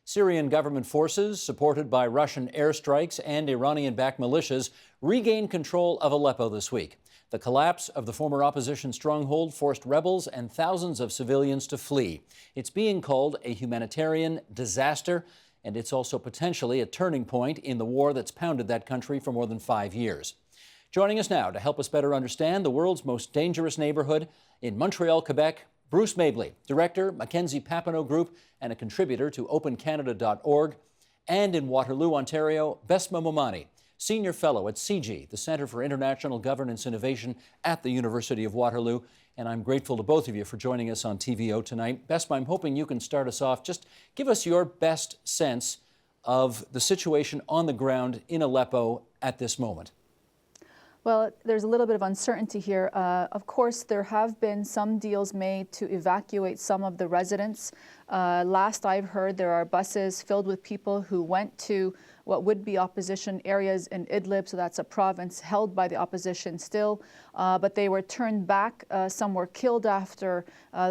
Syrian government forces, supported by Russian airstrikes and Iranian-backed militias, regained control of Aleppo this week. The collapse of the former opposition stronghold forced rebels and thousands of civilians to flee. It's being called a humanitarian disaster, and it's also potentially a turning point in the war that's pounded that country for more than 5 years. Joining us now to help us better understand the world's most dangerous neighborhood in Montreal, Quebec, Bruce Mabley, Director, Mackenzie Papineau Group, and a contributor to OpenCanada.org. And in Waterloo, Ontario, Besma Momani, Senior Fellow at CIGI, the Centre for International Governance Innovation at the University of Waterloo. And I'm grateful to both of you for joining us on TVO tonight. Besma, I'm hoping you can start us off. Just give us your best sense of the situation on the ground in Aleppo at this moment. Well, there's a little bit of uncertainty here. Of course, there have been some deals made to evacuate some of the residents. Last I've heard, there are buses filled with people who went to what would be opposition areas in Idlib, so that's a province held by the opposition still, but they were turned back. Some were killed after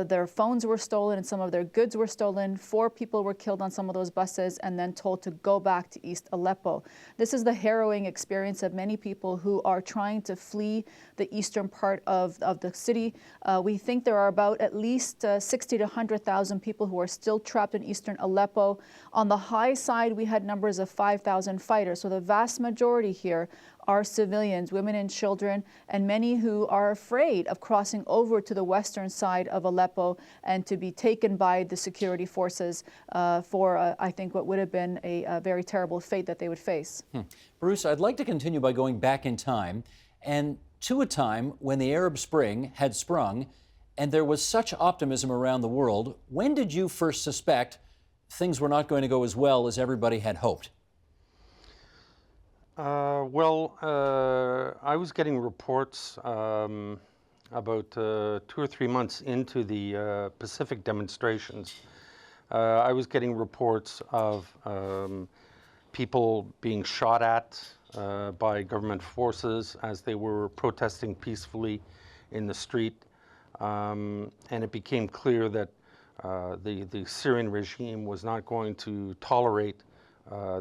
their phones were stolen and some of their goods were stolen. 4 people were killed on some of those buses and then told to go back to East Aleppo. This is the harrowing experience of many people who are trying to flee the eastern part of the city. We think there are about at least 60 to 100,000 people who are still trapped in eastern Aleppo. On the high side, we had numbers of 5,000 fighters. So the vast majority here are civilians, women and children, and many who are afraid of crossing over to the western side of Aleppo and to be taken by the security forces for, I think, what would have been a very terrible fate that they would face. Bruce, I'd like to continue by going back in time and to a time when the Arab Spring had sprung and there was such optimism around the world. When did you first suspect things were not going to go as well as everybody had hoped? I was getting reports about 2 or 3 months into the Pacific demonstrations. I was getting reports of people being shot at by government forces as they were protesting peacefully in the street. And it became clear that the Syrian regime was not going to tolerate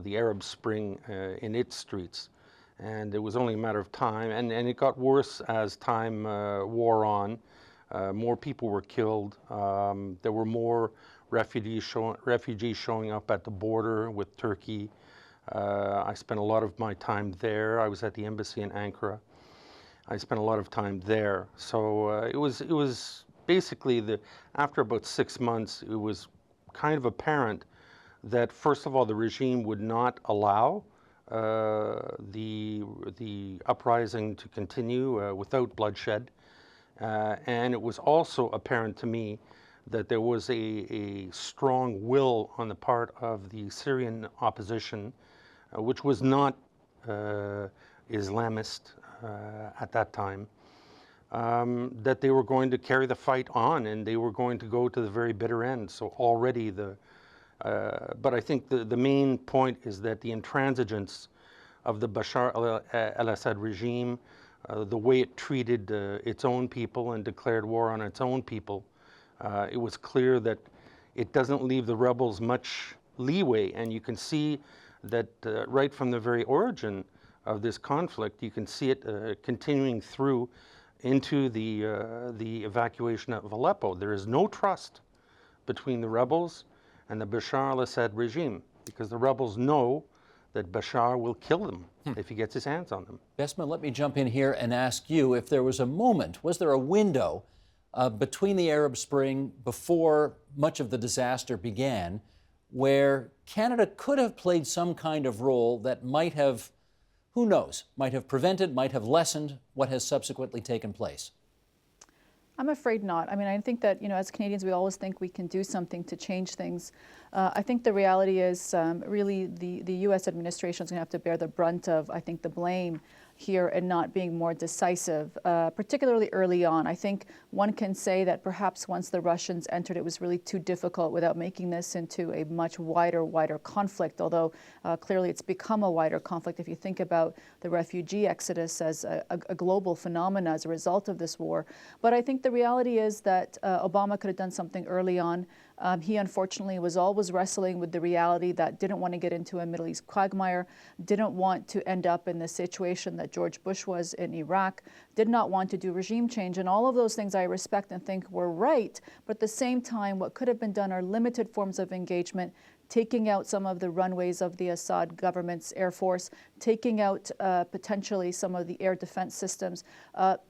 the Arab Spring in its streets. And it was only a matter of time, and it got worse as time wore on. More people were killed. There were more refugees showing up at the border with Turkey. I spent a lot of my time there. I was at the embassy in Ankara. I spent a lot of time there. So it was basically after about 6 months, it was kind of apparent that, first of all, the regime would not allow the uprising to continue without bloodshed. And it was also apparent to me that there was a strong will on the part of the Syrian opposition, which was not Islamist at that time, that they were going to carry the fight on and they were going to go to the very bitter end. So already but I think the main point is that the intransigence of the Bashar al-Assad regime, the way it treated its own people and declared war on its own people, it was clear that it doesn't leave the rebels much leeway. And you can see that right from the very origin of this conflict, you can see it continuing through into the evacuation of Aleppo. There is no trust between the rebels and the Bashar al-Assad regime, because the rebels know that Bashar will kill them if he gets his hands on them. Besma, let me jump in here and ask you if there was a moment, was there a window between the Arab Spring, before much of the disaster began, where Canada could have played some kind of role that might have, who knows, might have prevented, might have lessened what has subsequently taken place? I'm afraid not. I mean, I think that, as Canadians, we always think we can do something to change things. I think the reality is really the U.S. administration is going to have to bear the brunt of, I think, the blame here and not being more decisive, particularly early on. I think one can say that perhaps once the Russians entered, it was really too difficult without making this into a much wider conflict, although clearly it's become a wider conflict if you think about the refugee exodus as a global phenomenon as a result of this war. But I think the reality is that Obama could have done something early on. He unfortunately was always wrestling with the reality that didn't want to get into a Middle East quagmire, didn't want to end up in the situation that George Bush was in Iraq, did not want to do regime change. And all of those things I respect and think were right. But at the same time, what could have been done are limited forms of engagement, taking out some of the runways of the Assad government's air force, taking out potentially some of the air defense systems,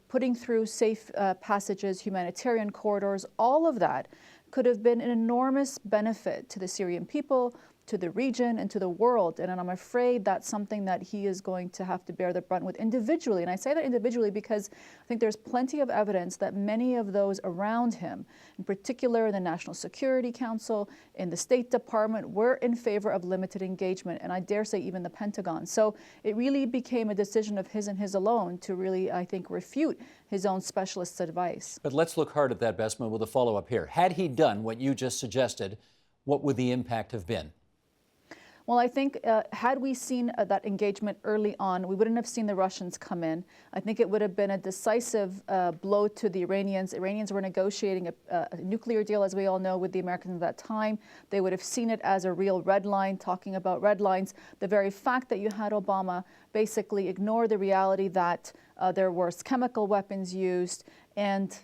putting through safe passages, humanitarian corridors. All of that could have been an enormous benefit to the Syrian people, to the region, and to the world. And I'm afraid that's something that he is going to have to bear the brunt with individually. And I say that individually because I think there's plenty of evidence that many of those around him, in particular in the National Security Council, in the State Department, were in favor of limited engagement, and I dare say even the Pentagon. So it really became a decision of his and his alone to really, I think, refute his own specialist's advice. But let's look hard at that, Besma, with a follow-up here. Had he done what you just suggested, what would the impact have been? Well, I think had we seen that engagement early on, we wouldn't have seen the Russians come in. I think it would have been a decisive blow to the Iranians. Iranians were negotiating a nuclear deal, as we all know, with the Americans at that time. They would have seen it as a real red line, talking about red lines. The very fact that you had Obama basically ignore the reality that there were chemical weapons used, and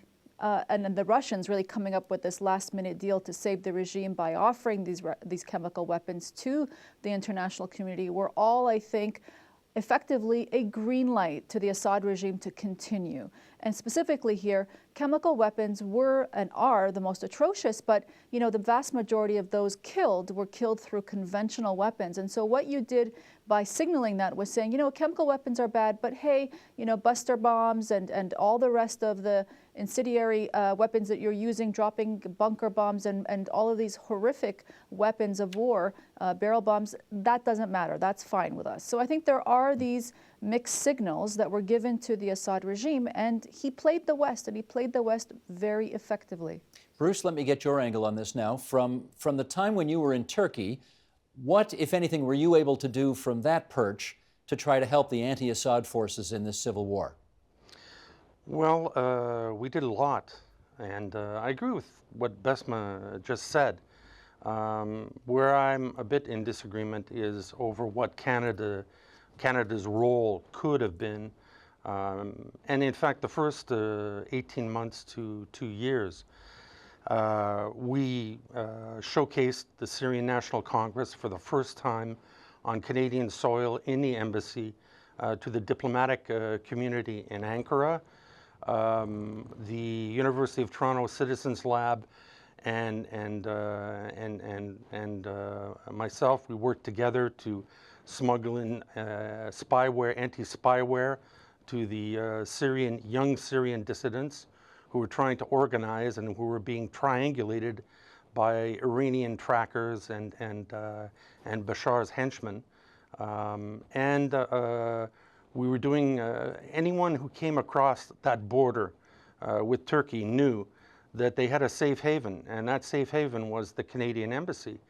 then the Russians really coming up with this last-minute deal to save the regime by offering these chemical weapons to the international community were all, I think, effectively a green light to the Assad regime to continue. And specifically here, chemical weapons were and are the most atrocious, but the vast majority of those killed were killed through conventional weapons. And so what you did by signaling that was saying, chemical weapons are bad, but hey, buster bombs and all the rest of the incendiary weapons that you're using, dropping bunker bombs and all of these horrific weapons of war, barrel bombs, that doesn't matter. That's fine with us. So I think there are these mixed signals that were given to the Assad regime, and he played the West, and he played the West very effectively. Bruce, let me get your angle on this now. From the time when you were in Turkey, what, if anything, were you able to do from that perch to try to help the anti-Assad forces in this civil war? Well, we did a lot, and I agree with what Besma just said. Where I'm a bit in disagreement is over what Canada's role could have been. And in fact, the first 18 months to 2 years, we showcased the Syrian National Congress for the first time on Canadian soil in the embassy to the diplomatic community in Ankara. The University of Toronto Citizens Lab and myself, we worked together to smuggle in spyware, anti-spyware to the young Syrian dissidents who were trying to organize and who were being triangulated by Iranian trackers and Bashar's henchmen. We were doing, anyone who came across that border with Turkey knew that they had a safe haven, and that safe haven was the Canadian embassy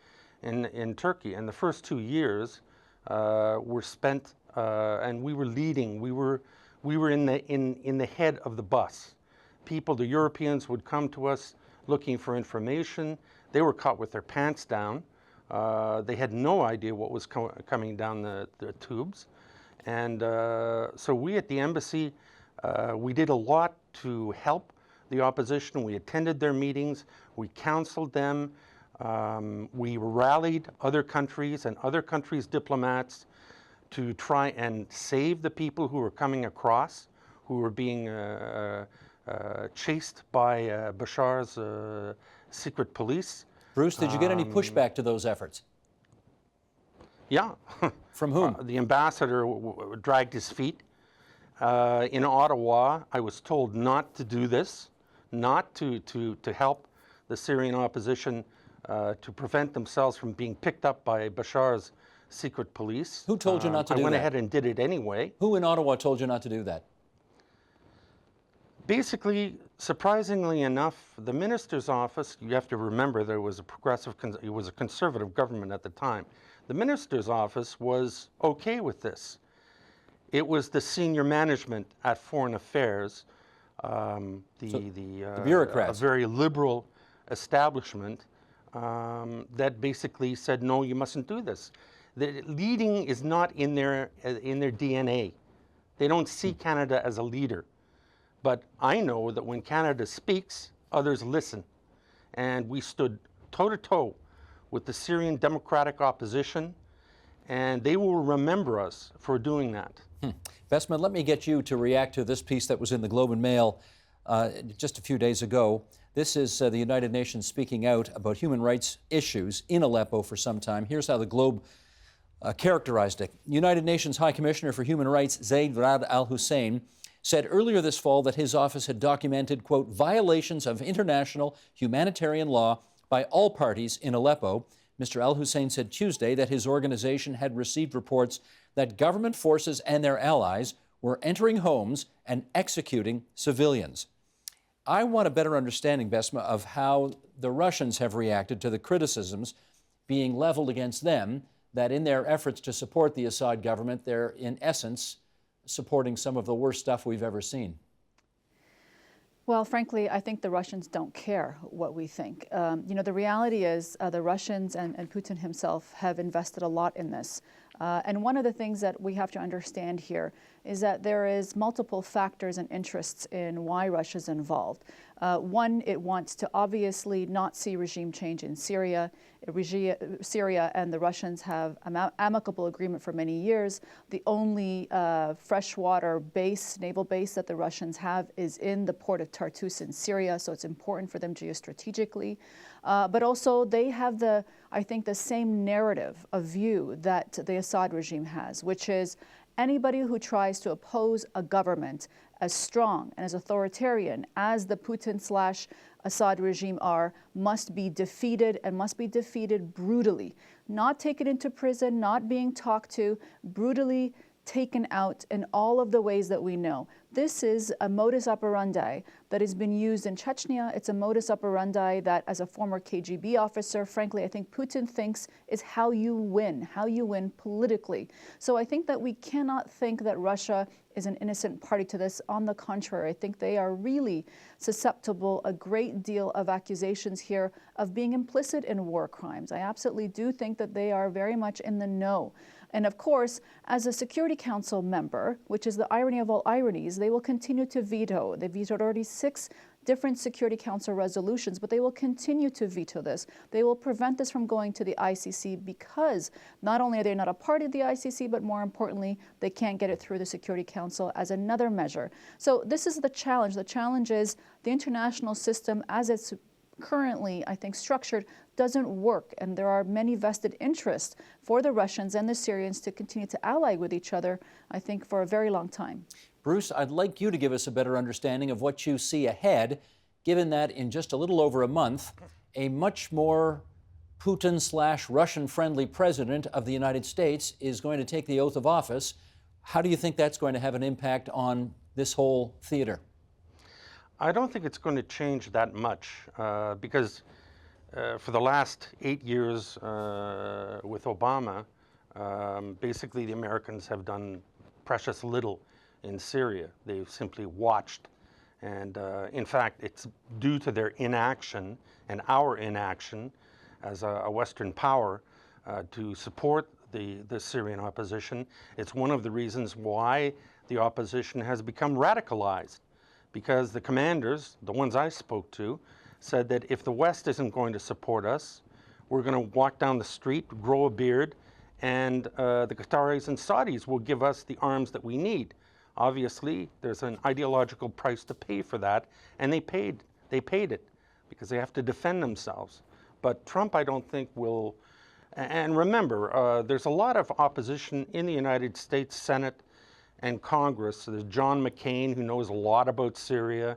in Turkey. And the first 2 years were spent, and we were leading. We were in the head of the bus. People, the Europeans, would come to us looking for information. They were caught with their pants down. They had no idea what was coming down the tubes. And so we at the embassy, we did a lot to help the opposition. We attended their meetings. We counseled them. We rallied other countries and other countries' diplomats to try and save the people who were coming across, who were being chased by Bashar's secret police. Bruce, did you get any pushback to those efforts? Yeah. From whom? The ambassador dragged his feet. In Ottawa, I was told not to do this, not to help the Syrian opposition to prevent themselves from being picked up by Bashar's secret police. Who told you not to do that? I went ahead and did it anyway. Who in Ottawa told you not to do that? Basically, surprisingly enough, the minister's office, you have to remember there was it was a conservative government at the time. The minister's office was okay with this. It was the senior management at Foreign Affairs, the bureaucrats, a very liberal establishment, that basically said, no, you mustn't do this. The leading is not in their DNA. They don't see Canada as a leader. But I know that when Canada speaks, others listen. And we stood toe-to-toe with the Syrian democratic opposition, and they will remember us for doing that. Besma, let me get you to react to this piece that was in the Globe and Mail just a few days ago. This is the United Nations speaking out about human rights issues in Aleppo for some time. Here's how the Globe characterized it. United Nations High Commissioner for Human Rights Zeid Ra'ad Al Hussein said earlier this fall that his office had documented, quote, violations of international humanitarian law by all parties in Aleppo. Mr. Al Hussein said Tuesday that his organization had received reports that government forces and their allies were entering homes and executing civilians. I want a better understanding, Besma, of how the Russians have reacted to the criticisms being leveled against them, that in their efforts to support the Assad government, they're in essence supporting some of the worst stuff we've ever seen. Well, frankly, I think the Russians don't care what we think. The reality is the Russians and Putin himself have invested a lot in this. And one of the things that we have to understand here is that there is multiple factors and interests in why Russia's involved. One, it wants to obviously not see regime change in Syria. Syria and the Russians have an amicable agreement for many years. The only freshwater base, naval base that the Russians have is in the port of Tartus in Syria, so it's important for them geostrategically. But also they have I think the same narrative of view that the Assad regime has, which is anybody who tries to oppose a government as strong and as authoritarian as the Putin/Assad regime are must be defeated, and must be defeated brutally. Not taken into prison, not being talked to, brutally taken out in all of the ways that we know. This is a modus operandi that has been used in Chechnya. It's a modus operandi that, as a former KGB officer, frankly, I think Putin thinks is how you win politically. So I think that we cannot think that Russia is an innocent party to this. On the contrary, I think they are really susceptible a great deal of accusations here of being implicit in war crimes. I absolutely do think that they are very much in the know. And of course, as a Security Council member, which is the irony of all ironies, they will continue to veto. They vetoed already 6 different Security Council resolutions, but they will continue to veto this. They will prevent this from going to the ICC because not only are they not a party of the ICC, but more importantly, they can't get it through the Security Council as another measure. So this is the challenge. The challenge is the international system as it's currently, I think, structured doesn't work, and there are many vested interests for the Russians and the Syrians to continue to ally with each other, I think, for a very long time. Bruce, I'd like you to give us a better understanding of what you see ahead, given that in just a little over a month, a much more Putin/Russian-friendly president of the United States is going to take the oath of office. How do you think that's going to have an impact on this whole theater? I don't think it's going to change that much because for the last 8 years with Obama, basically the Americans have done precious little in Syria. They've simply watched. And in fact, it's due to their inaction and our inaction as a Western power to support the Syrian opposition. It's one of the reasons why the opposition has become radicalized. Because the commanders, the ones I spoke to, said that if the West isn't going to support us, we're going to walk down the street, grow a beard, and the Qataris and Saudis will give us the arms that we need. Obviously, there's an ideological price to pay for that, and they paid it because they have to defend themselves. But Trump, I don't think, will. And remember, there's a lot of opposition in the United States Senate and Congress. There's John McCain, who knows a lot about Syria,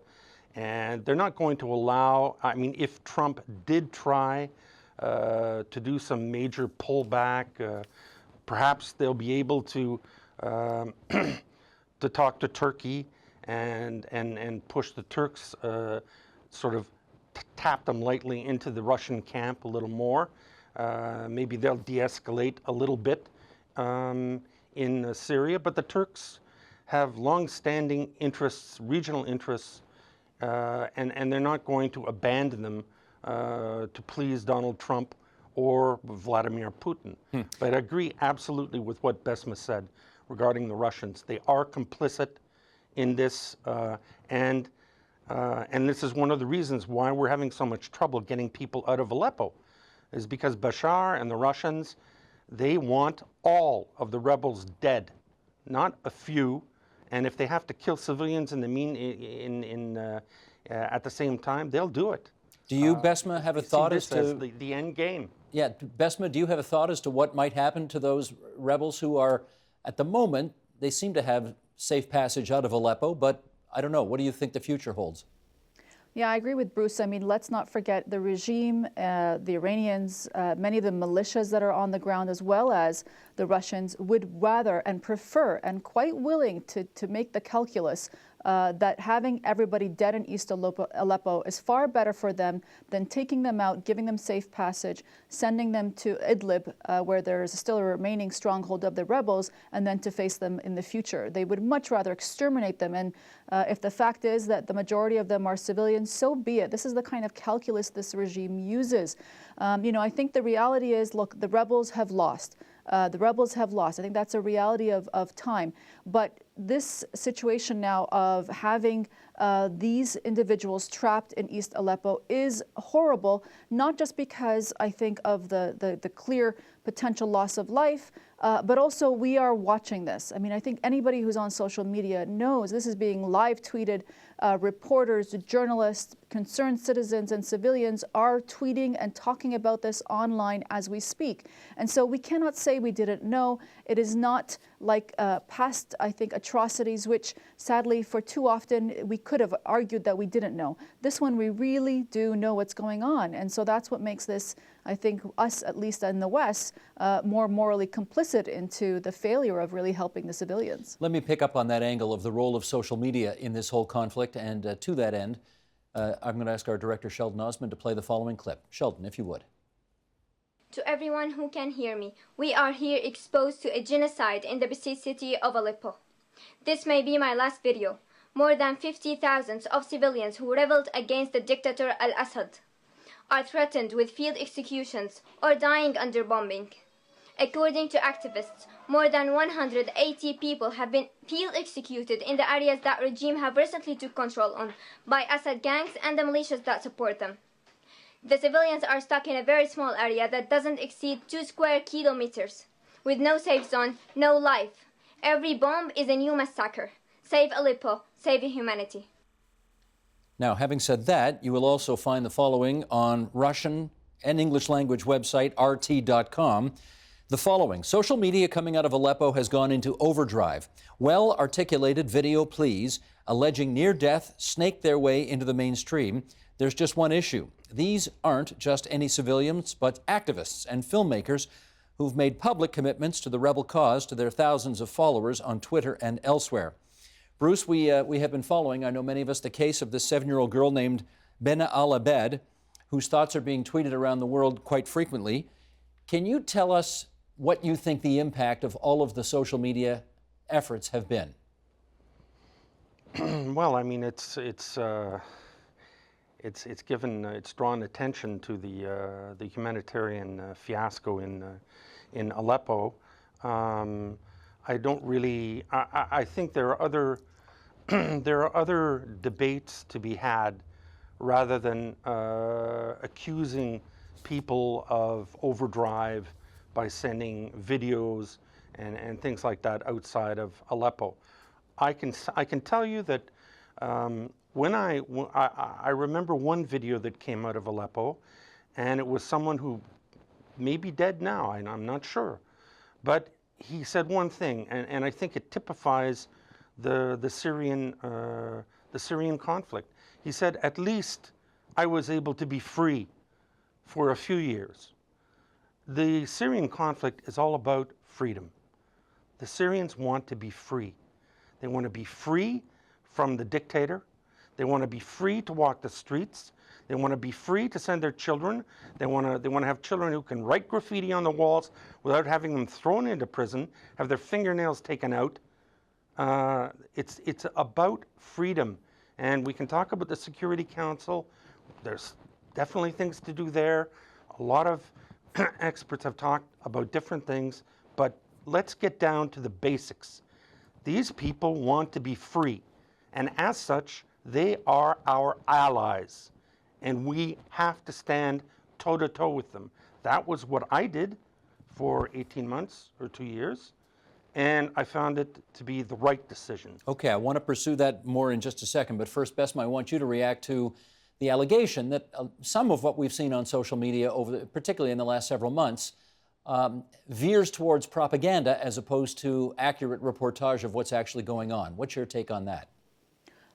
and they're not going to allow, I mean, if Trump did try to do some major pullback, perhaps they'll be able to to talk to Turkey and push the Turks, sort of tap them lightly into the Russian camp a little more. Maybe they'll de-escalate a little bit in Syria, but the Turks have long-standing interests, regional interests, and they're not going to abandon them to please Donald Trump or Vladimir Putin. But I agree absolutely with what Besma said regarding the Russians. They are complicit in this, and this is one of the reasons why we're having so much trouble getting people out of Aleppo, is because Bashar and the Russians, they want all of the rebels dead, not a few. And if they have to kill civilians at the same time, they'll do it. Do you, Besma, have a thought as to the end game? Yeah, Besma, do you have a thought as to what might happen to those rebels who are, at the moment, they seem to have safe passage out of Aleppo, but I don't know. What do you think the future holds? Yeah, I agree with Bruce. I mean, let's not forget the regime, the Iranians, many of the militias that are on the ground, as well as the Russians, would rather and prefer and quite willing to make the calculus that having everybody dead in East Aleppo is far better for them than taking them out, giving them safe passage, sending them to Idlib, where there is still a remaining stronghold of the rebels, and then to face them in the future. They would much rather exterminate them. And if the fact is that the majority of them are civilians, so be it. This is the kind of calculus this regime uses. I think the reality is, look, the rebels have lost. The rebels have lost. I think that's a reality of time. But this situation now of having these individuals trapped in East Aleppo is horrible, not just because I think of the clear potential loss of life, but also we are watching this. I mean, I think anybody who's on social media knows this is being live tweeted. Reporters, journalists, concerned citizens and civilians are tweeting and talking about this online as we speak. And so we cannot say we didn't know. It is not like past, I think, atrocities, which sadly for too often we could have argued that we didn't know. This one, we really do know what's going on. And so that's what makes this, I think, us, at least in the West, more morally complicit into the failure of really helping the civilians. Let me pick up on that angle of the role of social media in this whole conflict. And to that end, I'm going to ask our director, Sheldon Osmond, to play the following clip. Sheldon, if you would. To everyone who can hear me, we are here exposed to a genocide in the besieged city of Aleppo. This may be my last video. More than 50,000 of civilians who rebelled against the dictator al-Assad are threatened with field executions or dying under bombing. According to activists, more than 180 people have been field executed in the areas that regime have recently took control on by Assad gangs and the militias that support them. The civilians are stuck in a very small area that doesn't exceed 2 square kilometers, with no safe zone, no life. Every bomb is a new massacre. Save Aleppo, save humanity. Now, having said that, you will also find the following on Russian and English language website rt.com. The following: social media coming out of Aleppo has gone into overdrive. Well-articulated video pleas alleging near death snaked their way into the mainstream. There's just one issue. These aren't just any civilians, but activists and filmmakers who've made public commitments to the rebel cause to their thousands of followers on Twitter and elsewhere. Bruce, we have been following, I know many of us, the case of this 7-year-old girl named Bena al-Abed, whose thoughts are being tweeted around the world quite frequently. Can you tell us what you think the impact of all of the social media efforts have been? Well, I mean, it's drawn attention to the humanitarian fiasco in Aleppo. I don't really. I think there are other there are other debates to be had, rather than accusing people of overdrive by sending videos and things like that outside of Aleppo. I can tell you that when I remember one video that came out of Aleppo, and it was someone who may be dead now, I'm not sure, but he said one thing, and I think it typifies the Syrian conflict. He said, "At least I was able to be free for a few years." The Syrian conflict is all about freedom. The Syrians want to be free. They want to be free from the dictator. They want to be free to walk the streets. They want to be free to send their children. They want to have children who can write graffiti on the walls without having them thrown into prison, have their fingernails taken out. It's about freedom. And we can talk about the Security Council. There's definitely things to do there. A lot of experts have talked about different things, but let's get down to the basics. These people want to be free, and as such, they are our allies, and we have to stand toe-to-toe with them. That was what I did for 18 months or 2 years, and I found it to be the right decision. Okay, I want to pursue that more in just a second, but first, Besma, I want you to react to the allegation that some of what we've seen on social media, particularly in the last several months, veers towards propaganda as opposed to accurate reportage of what's actually going on. What's your take on that?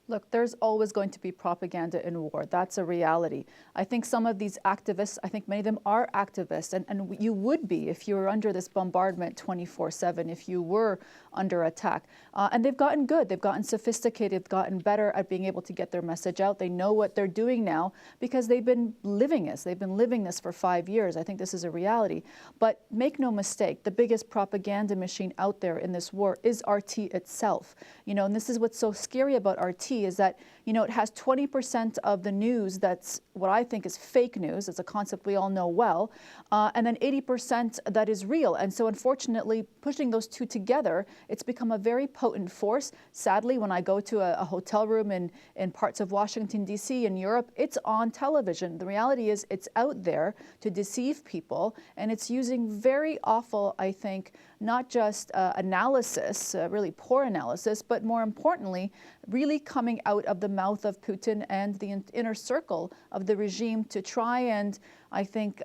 Look, there's always going to be propaganda in war. That's a reality. I think some of these activists, I think many of them are activists, and you would be if you were under this bombardment 24/7, if you were under attack. And they've gotten good. They've gotten sophisticated, gotten better at being able to get their message out. They know what they're doing now because they've been living this. They've been living this for 5 years. I think this is a reality. But make no mistake, the biggest propaganda machine out there in this war is RT itself. You know, and this is what's so scary about RT is that, you know, it has 20% of the news that's what I think is fake news. It's a concept we all know well. And then 80% that is real. And so unfortunately, pushing those two together, it's become a very potent force. Sadly, when I go to a hotel room in parts of Washington, D.C., in Europe, it's on television. The reality is it's out there to deceive people, and it's using very awful, I think, not just analysis, really poor analysis, but more importantly, really coming out of the mouth of Putin and the inner circle of the regime to try and, I think,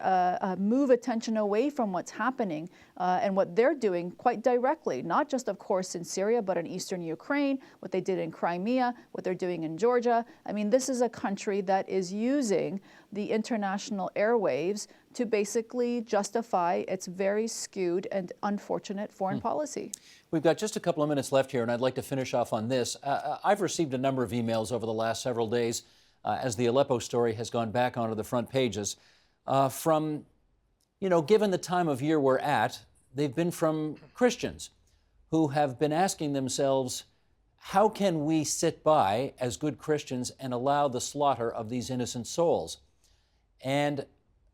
move attention away from what's happening and what they're doing quite directly, not just, of course, in Syria, but in eastern Ukraine, what they did in Crimea, what they're doing in Georgia. I mean, this is a country that is using the international airwaves to basically justify its very skewed and unfortunate foreign policy. We've got just a couple of minutes left here, and I'd like to finish off on this. I've received a number of emails over the last several days as the Aleppo story has gone back onto the front pages from, you know, given the time of year we're at, they've been from Christians who have been asking themselves, how can we sit by as good Christians and allow the slaughter of these innocent souls? And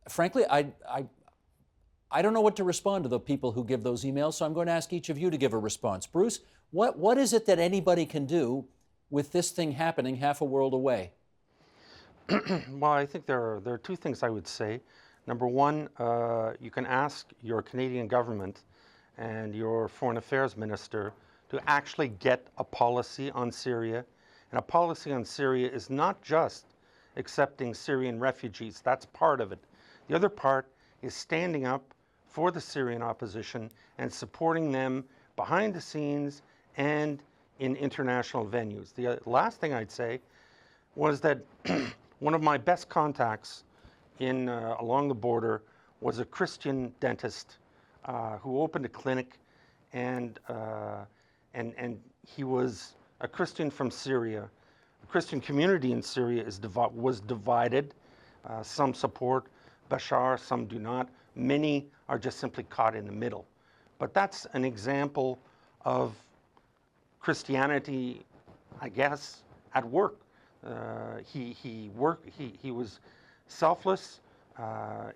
frankly, I don't know what to respond to the people who give those emails, so I'm going to ask each of you to give a response. Bruce, what is it that anybody can do with this thing happening half a world away? Well, I think there are two things I would say. Number one, you can ask your Canadian government and your foreign affairs minister to actually get a policy on Syria. And a policy on Syria is not just accepting Syrian refugees. That's part of it. The other part is standing up for the Syrian opposition and supporting them behind the scenes and in international venues. The last thing I'd say was that one of my best contacts in along the border was a Christian dentist who opened a clinic, and he was a Christian from Syria. The Christian community in Syria was divided. Some support Bashar, some do not. Many are just simply caught in the middle. But that's an example of Christianity, I guess, at work. He was selfless.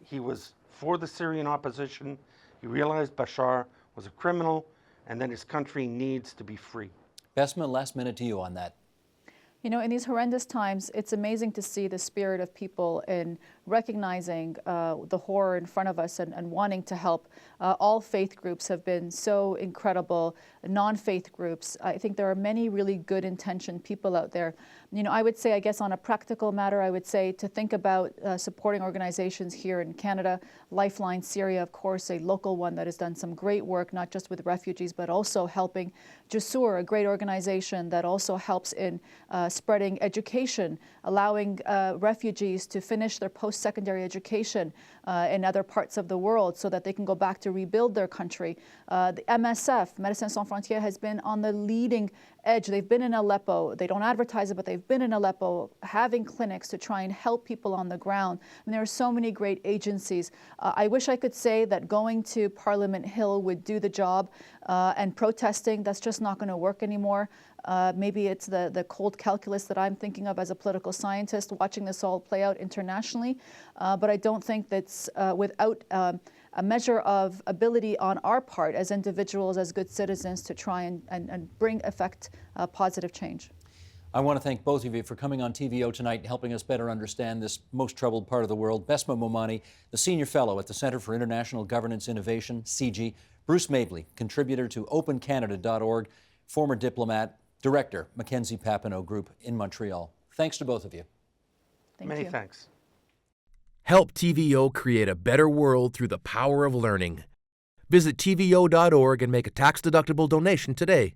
He was for the Syrian opposition. He realized Bashar was a criminal and that his country needs to be free. Besma, last minute to you on that. You know, in these horrendous times, it's amazing to see the spirit of people in recognizing the horror in front of us and wanting to help. All faith groups have been so incredible. Non-faith groups, I think there are many really good intentioned people out there. You know, I would say, I guess on a practical matter, I would say to think about supporting organizations here in Canada. Lifeline Syria, of course, a local one that has done some great work, not just with refugees, but also helping. Jusur, a great organization that also helps in spreading education, allowing refugees to finish their post-secondary education in other parts of the world so that they can go back to rebuild their country. The MSF, Médecins Sans Frontières, has been on the leading edge. They've been in Aleppo. They don't advertise it, but they've been in Aleppo having clinics to try and help people on the ground. And there are so many great agencies. I wish I could say that going to Parliament Hill would do the job and protesting. That's just not going to work anymore. Maybe it's the cold calculus that I'm thinking of as a political scientist, watching this all play out internationally. But I don't think that's without a measure of ability on our part as individuals, as good citizens, to try and bring effect positive change. I want to thank both of you for coming on TVO tonight and helping us better understand this most troubled part of the world. Besma Momani, the Senior Fellow at the Center for International Governance Innovation, CIGI. Bruce Mabley, contributor to OpenCanada.org, former diplomat, Director, Mackenzie Papineau Group in Montreal. Thanks to both of you. Thank Many you. thanks. Help TVO create a better world through the power of learning. Visit TVO.org and make a tax-deductible donation today.